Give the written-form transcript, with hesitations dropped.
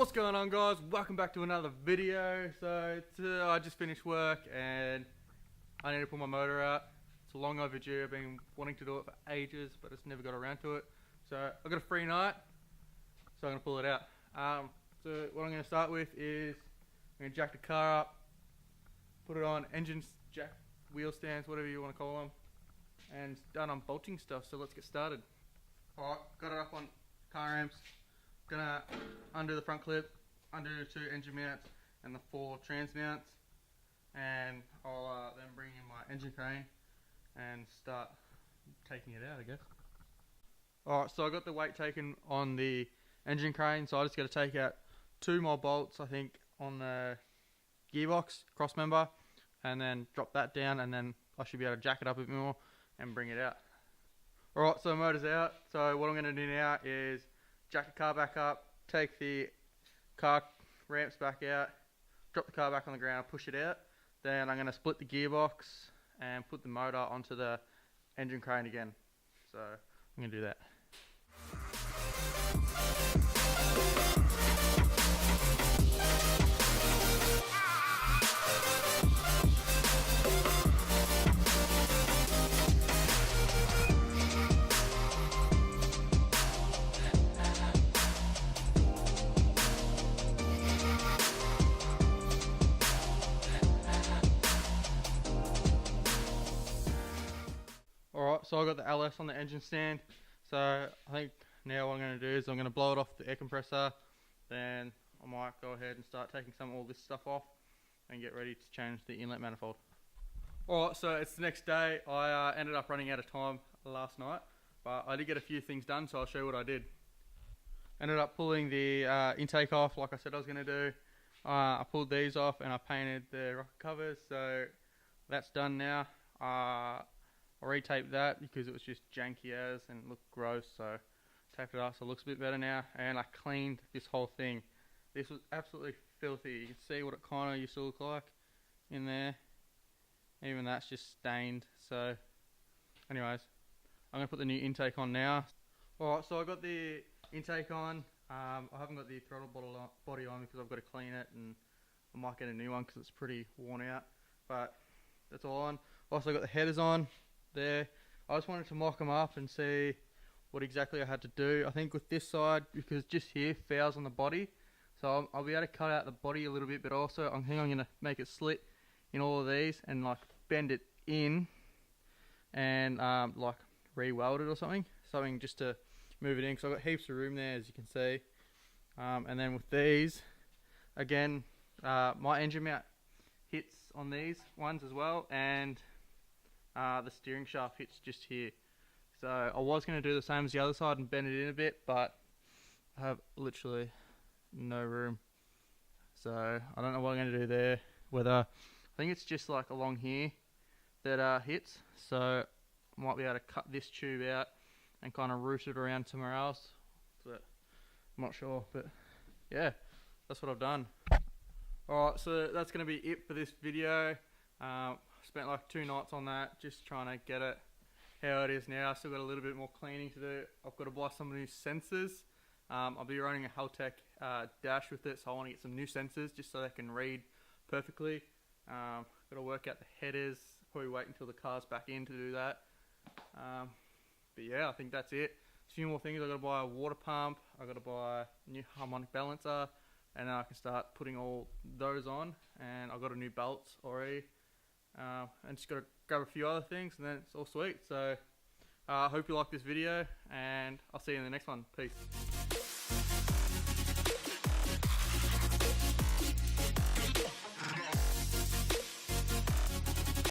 What's going on, guys? Welcome back to another video. So I just finished work and I need to pull my motor out. It's long overdue. I've been wanting to do it for ages, but just never got around to it. So I've got a free night, so I'm going to pull it out. So what I'm going to start with is I'm going to jack the car up, put it on engine jack, wheel stands, whatever you want to call them, and start unbolting stuff. So let's get started. Alright, got it up on car ramps. Gonna undo the front clip, undo the 2 engine mounts and the 4 trans mounts, and I'll then bring in my engine crane and start taking it out, I guess. Alright, so I got the weight taken on the engine crane, so I just got to take out 2 more bolts, I think, on the gearbox cross member, and then drop that down, and then I should be able to jack it up a bit more and bring it out. Alright, so the motor's out. So what I'm going to do now is jack the car back up, take the car ramps back out, drop the car back on the ground, push it out. Then I'm going to split the gearbox and put the motor onto the engine crane again. So I'm going to do that. Alright, so I got the LS on the engine stand. So I think now what I'm going to do is I'm going to blow it off the air compressor. Then I might go ahead and start taking all this stuff off and get ready to change the inlet manifold. Alright, so it's the next day. I ended up running out of time last night, but I did get a few things done, so I'll show you what I did. Ended up pulling the intake off like I said I was going to do. I pulled these off and I painted the rocker covers, so that's done now. I retaped that because it was just janky as and looked gross, so taped it up so it looks a bit better now. And I cleaned this whole thing. This was absolutely filthy. You can see what it kind of used to look like in there. Even that's just stained. So anyways, I'm going to put the new intake on now. Alright, so I got the intake on. I haven't got the throttle body on because I've got to clean it, and I might get a new one because it's pretty worn out. But that's all on. Also got the headers on there. I just wanted to mock them up and see what exactly I had to do. I think with this side, because just here fouls on the body, so I'll be able to cut out the body a little bit, but also I think I'm going to make it slit in all of these and like bend it in and like re-weld it or something just to move it in, because I've got heaps of room there, as you can see. And then with these again, my engine mount hits on these ones as well, and the steering shaft hits just here. So I was going to do the same as the other side and bend it in a bit, but I have literally no room. So I don't know what I'm going to do there. Whether, I think it's just like along here that hits. So I might be able to cut this tube out and kind of route it around somewhere else. But I'm not sure. But yeah, that's what I've done. Alright, so that's going to be it for this video. Spent like 2 nights on that, just trying to get it how it is now. I still got a little bit more cleaning to do. I've got to buy some new sensors. I'll be running a Haltech dash with it, so I want to get some new sensors just so they can read perfectly. Got to work out the headers, probably wait until the car's back in to do that. But yeah, I think that's it. A few more things. I've got to buy a water pump, I've got to buy a new harmonic balancer, and then I can start putting all those on. And I've got a new belts already. And just got to grab a few other things, and then it's all sweet. So I hope you like this video, and I'll see you in the next one. Peace.